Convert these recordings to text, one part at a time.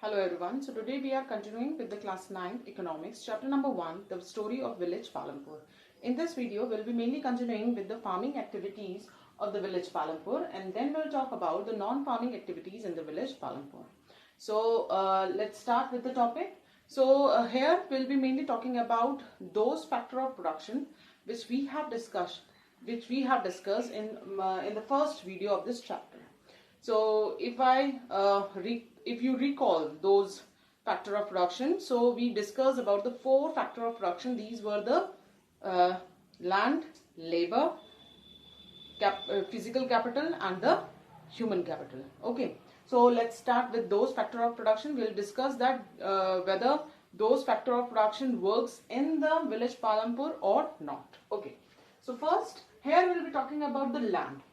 Hello everyone. So today we are continuing with the class 9 economics chapter number 1, the story of village Palampur. In this video we'll be mainly continuing with the farming activities of the village Palampur, and then we'll talk about the non-farming activities in the village Palampur. So let's start with the topic. So here we'll be mainly talking about those factor of production which we have discussed in the first video of this chapter. So if you recall those factor of production, so we discussed about the 4 factor of production. These were the land, labor, physical capital and the human capital. Okay, so let's start with those factor of production. We'll discuss that whether those factor of production works in the village Palampur or not. Okay, so first here we'll be talking about the land.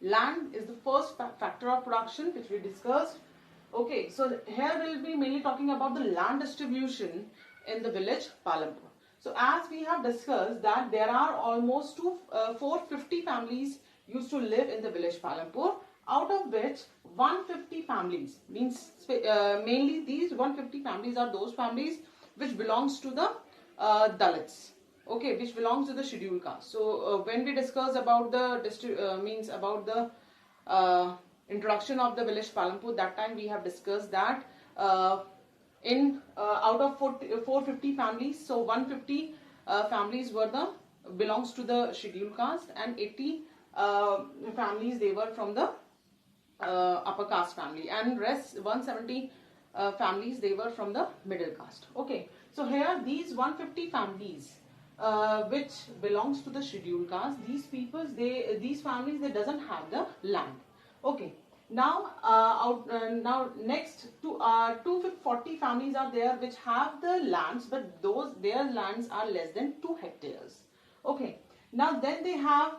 Land is the first factor of production which we discussed. Okay, so here we'll be mainly talking about the land distribution in the village Palampur. So as we have discussed that there are almost 450 families used to live in the village Palampur, out of which 150 families means mainly these 150 families are those families which belongs to the Dalits. Okay, which belongs to the scheduled caste. So when we discuss about the introduction of the village Palampur, that time we have discussed that out of 450 families, so 150 families belongs to the scheduled caste, and 80 families they were from the upper caste family, and rest 170 families they were from the middle caste. Okay, so here these 150 families which belongs to the scheduled caste, these families they doesn't have the land. Okay, now next to 240 families are there which have the lands, but their lands are less than 2 hectares. Okay, now then they have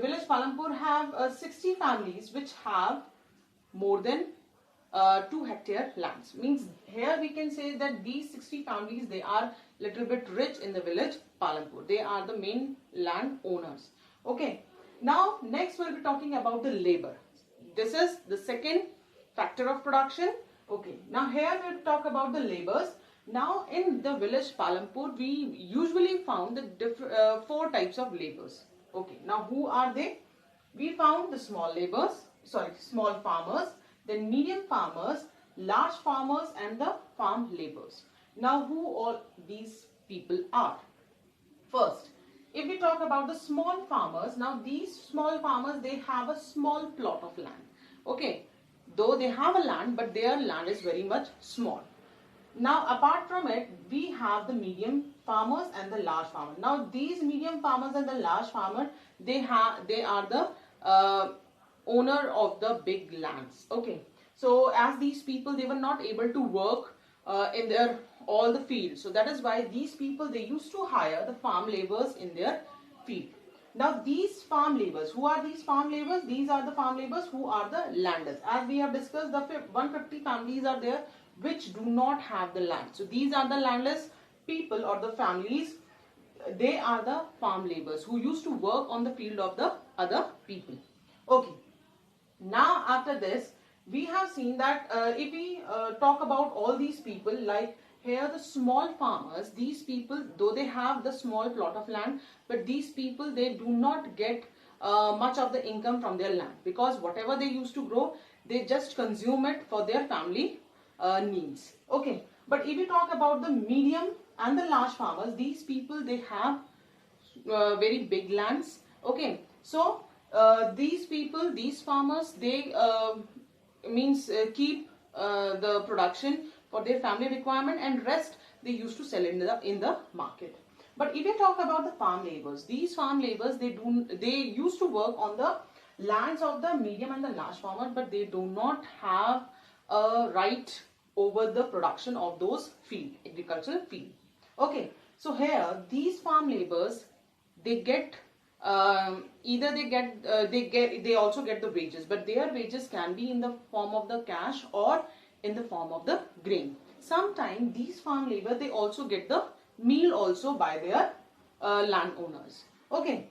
village Palampur have 60 families which have more than 2 hectare lands. Means here we can say that these 60 families they are little bit rich in the village Palampur. They are the main land owners. Okay, now next we'll be talking about the labor. This is the second factor of production. Okay, now here we'll talk about the labors. Now in the village Palampur we usually found the 4 types of labors. Okay, now who are they? We found the small farmers, then medium farmers, large farmers and the farm laborers. Now who all these people are? First, if we talk about the small farmers, now these small farmers they have a small plot of land. Okay, though they have a land, but their land is very much small. Now apart from it, we have the medium farmers and the large farmers. Now these medium farmers and the large farmers they are the owner of the big lands. Okay, so as these people they were not able to work in their all the fields, so that is why these people they used to hire the farm laborers in their field. Now these farm laborers, who are these farm laborers? These are the farm laborers who are the landers. As we have discussed, the 150 families are there which do not have the land. So these are the landless people or the families. They are the farm laborers who used to work on the field of the other people. Okay, now after this we have seen that if we talk about all these people, like here the small farmers, these people though they have the small plot of land, but these people they do not get much of the income from their land, because whatever they used to grow they just consume it for their family needs. Okay, but if we talk about the medium and the large farmers, these people they have very big lands. Okay, so these farmers they keep the production for their family requirement, and rest they used to sell in the market. But if we talk about the farm laborers, these farm laborers they used to work on the lands of the medium and the large farmer, but they do not have a right over the production of those agricultural field. Okay, so here these farm laborers they get they also get the wages, but their wages can be in the form of the cash or in the form of the grain. Sometimes these farm labor they also get the meal also by their landowners. Okay,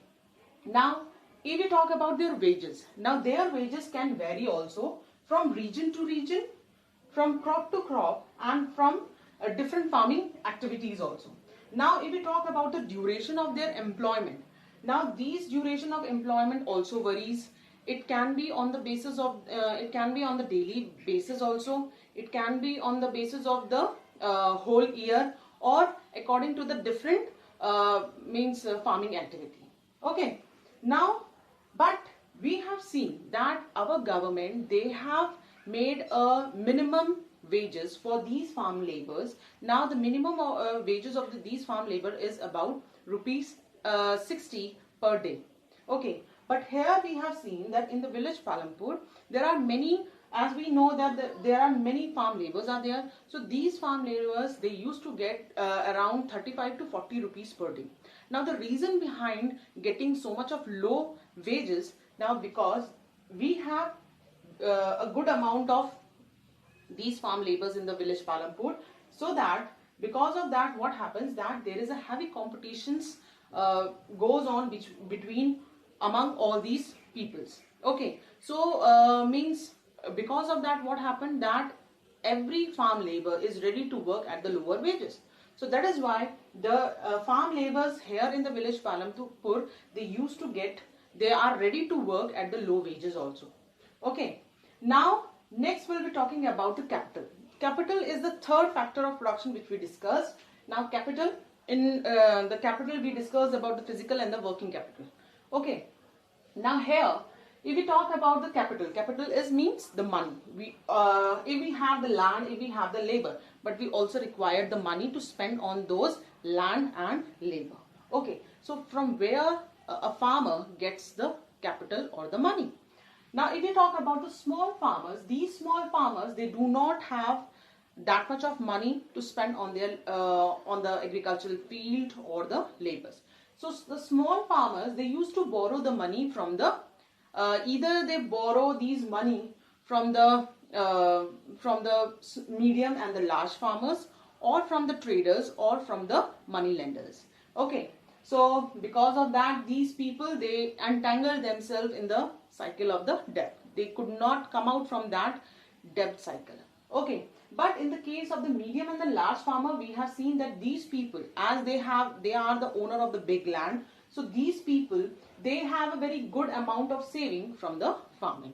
now if we talk about their wages, now their wages can vary also from region to region, from crop to crop and from different farming activities also. Now if we talk about the duration of their employment, now these duration of employment also varies. It can be on the basis of it can be on the daily basis also, it can be on the basis of the whole year, or according to the different farming activity. Okay, now but we have seen that our government, they have made a minimum wages for these farm laborers. Now the minimum wages of these farm labor is about rupees 60 per day. Okay, but here we have seen that in the village Palampur there are many, as we know that there are many farm laborers are there. So these farm laborers, they used to get around 35 to 40 rupees per day. Now the reason behind getting so much of low wages, now because we have a good amount of these farm laborers in the village Palampur, so that because of that what happens, that there is a heavy competitions goes on between among all these peoples. Okay, so because of that what happened, that every farm labor is ready to work at the lower wages. So that is why the farm laborers here in the village Palampur, they are ready to work at the low wages also. Okay, now next we'll be talking about the capital. Capital is the third factor of production which we discussed. Now capital, in the capital we discussed about the physical and the working capital. Okay, now here if we talk about the capital, capital is means the money. If we have the land, if we have the labor, but we also require the money to spend on those land and labor. Okay, so from where a farmer gets the capital or the money. Now if we talk about the small farmers, these small farmers, they do not have that much of money to spend on their on the agricultural field or the labors. So the small farmers, they used to borrow the money from the either they borrow these money from the medium and the large farmers, or from the traders, or from the money lenders. Okay, so because of that, these people, they entangle themselves in the cycle of the debt. They could not come out from that debt cycle. Okay, but in the case of the medium and the large farmer, we have seen that these people, as they are the owner of the big land, so these people, they have a very good amount of saving from the farming.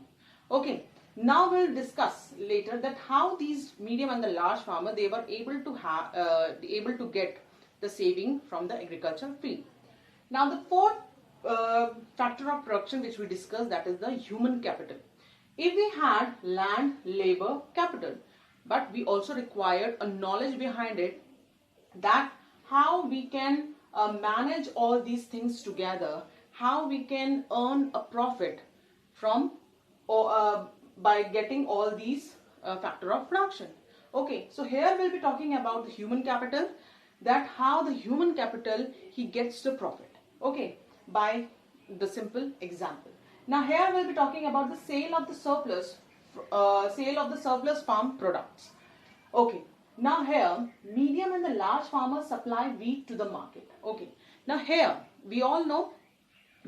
Okay, now we'll discuss later that how these medium and the large farmer, they were able to get the saving from the agricultural field. Now the fourth factor of production which we discussed, that is the human capital. If we had land, labor, capital, but we also required a knowledge behind it, that how we can manage all these things together, how we can earn a profit from by getting all these factor of production. Okay, so here we'll be talking about the human capital, that how the human capital, he gets the profit. Okay, by the simple example. Now here we'll be talking about the sale of the surplus farm products. Okay, now here medium and the large farmers supply wheat to the market. Okay, now here we all know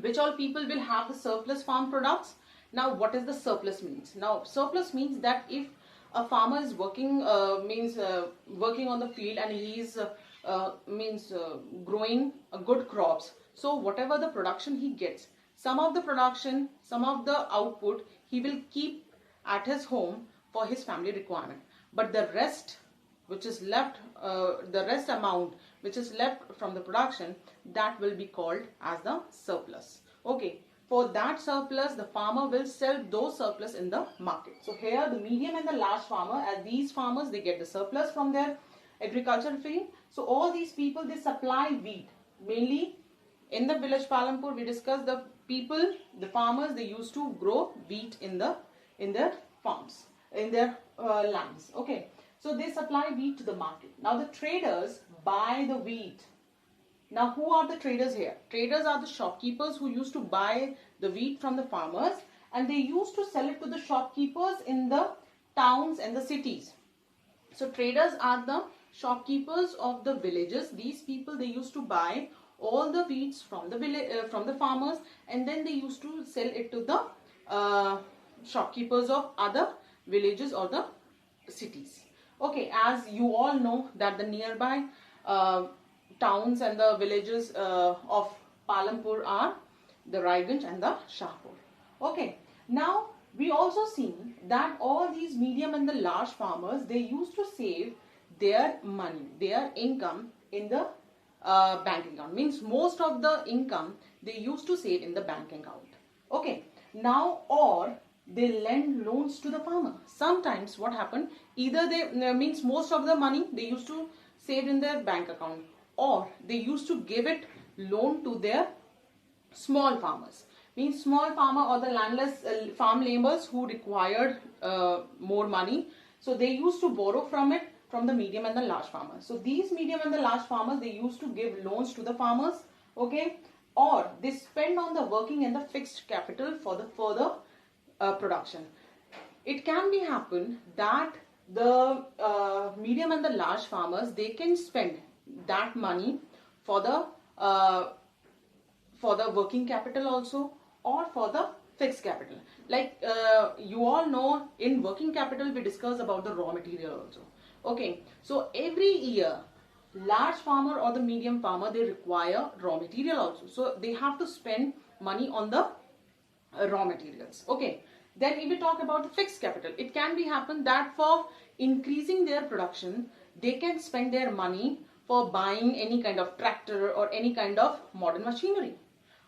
which all people will have the surplus farm products. Now what is the surplus means? Now surplus means that if a farmer is working working on the field, and he is growing good crops, so whatever the production he gets, some of the production, some of the output, he will keep at his home for his family requirement, but the rest which is left, the rest amount which is left from the production, that will be called as the surplus. Okay, for that surplus, the farmer will sell those surplus in the market. So here the medium and the large farmer, as these farmers, they get the surplus from their agricultural field. So all these people, they supply wheat. Mainly in the village Palampur, we discussed the people, the farmers, they used to grow wheat in their farms, in their lands. Okay, so they supply wheat to the market. Now the traders buy the wheat. Now who are the traders here? Traders are the shopkeepers who used to buy the wheat from the farmers, and they used to sell it to the shopkeepers in the towns and the cities. So traders are the shopkeepers of the villages. These people, they used to buy all the wheats from the farmers, and then they used to sell it to the shopkeepers of other villages or the cities. Okay, as you all know that the nearby towns and the villages of Palampur are the Raiganj and the Shahpur. Okay, now we also seen that all these medium and the large farmers, they used to save their money, their income in the bank account. Means most of the income they used to save in the bank account. Okay, now or they lend loans to the farmer. Sometimes what happened, either they means most of the money they used to save in their bank account, or they used to give it loan to their small farmers. Means small farmer or the landless farm laborers who required more money, so they used to borrow from it, from the medium and the large farmers. So these medium and the large farmers, they used to give loans to the farmers. Okay, or they spend on the working and the fixed capital for the further production. It can be happen that the medium and the large farmers, they can spend that money for the working capital also, or for the fixed capital. Like you all know, in working capital we discuss about the raw material also. Okay, so every year large farmer or the medium farmer, they require raw material also, so they have to spend money on the raw materials. Okay, then if we talk about the fixed capital, it can be happen that for increasing their production, they can spend their money for buying any kind of tractor or any kind of modern machinery.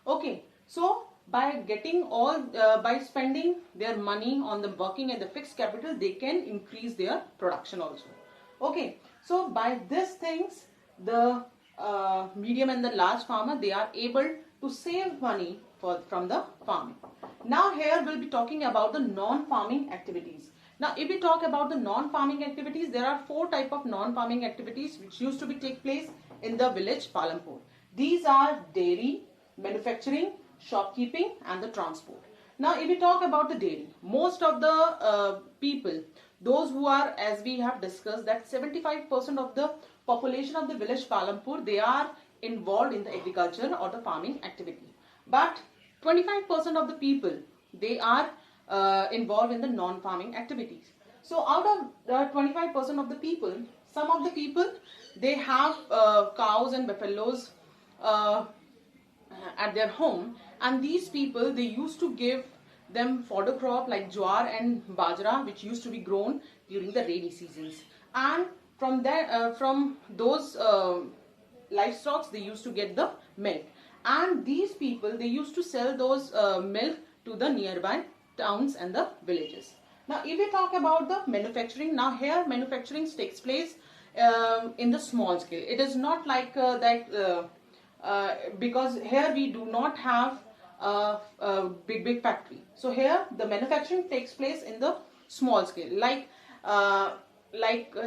Okay, so by getting all by spending their money on the working and the fixed capital, they can increase their production also. Okay, so by these things, the medium and the large farmer, they are able to save money from the farming. Now here we'll be talking about the non-farming activities. Now if we talk about the non-farming activities, there are 4 type of non-farming activities which used to be take place in the village Palampur. These are dairy, manufacturing, shopkeeping and the transport. Now if we talk about the dairy, most of the people, those who are, as we have discussed, that 75% of the population of the village Palampur, they are involved in the agriculture or the farming activity. But 25% of the people, they are involved in the non-farming activities. So out of the 25% of the people, some of the people, they have cows and buffaloes at their home, and these people, they used to give them fodder crop like jowar and bajra, which used to be grown during the rainy seasons, and from that from those livestock, they used to get the milk, and these people, they used to sell those milk to the nearby towns and the villages. Now if we talk about the manufacturing, now here manufacturing takes place in the small scale. It is not like that because here we do not have a big factory. So here the manufacturing takes place in the small scale. Like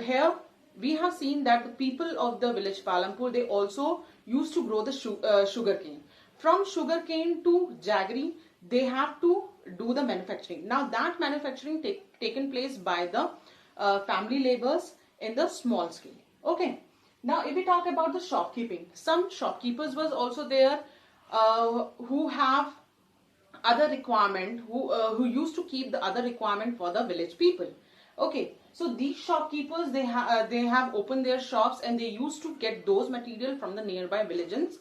here we have seen that the people of the village Palampur, they also used to grow the sugarcane. From sugarcane to jaggery, they have to do the manufacturing. Now that manufacturing taken place by the family laborers in the small scale. Okay. Now if we talk about the shopkeeping, some shopkeepers was also there who have other requirement, who used to keep the other requirement for the village people. Okay, so these shopkeepers, they have opened their shops, and they used to get those material from the nearby villages,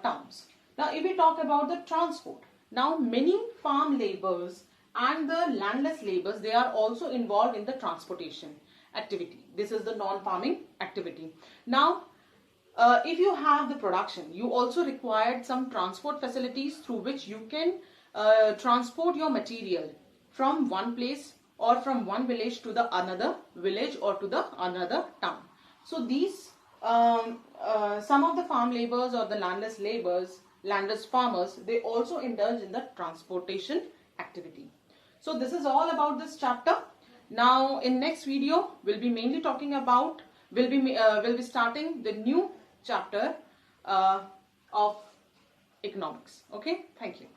towns. Now if we talk about the transport, now many farm laborers and the landless laborers, they are also involved in the transportation activity. This is the non-farming activity. Now if you have the production, you also required some transport facilities through which you can transport your material from one place or from one village to the another village or to the another town. So these some of the farm laborers or the landless farmers, they also indulge in the transportation activity. So this is all about this chapter. Now in next video, we'll be mainly talking about, we'll be starting the new chapter of economics. Okay, thank you.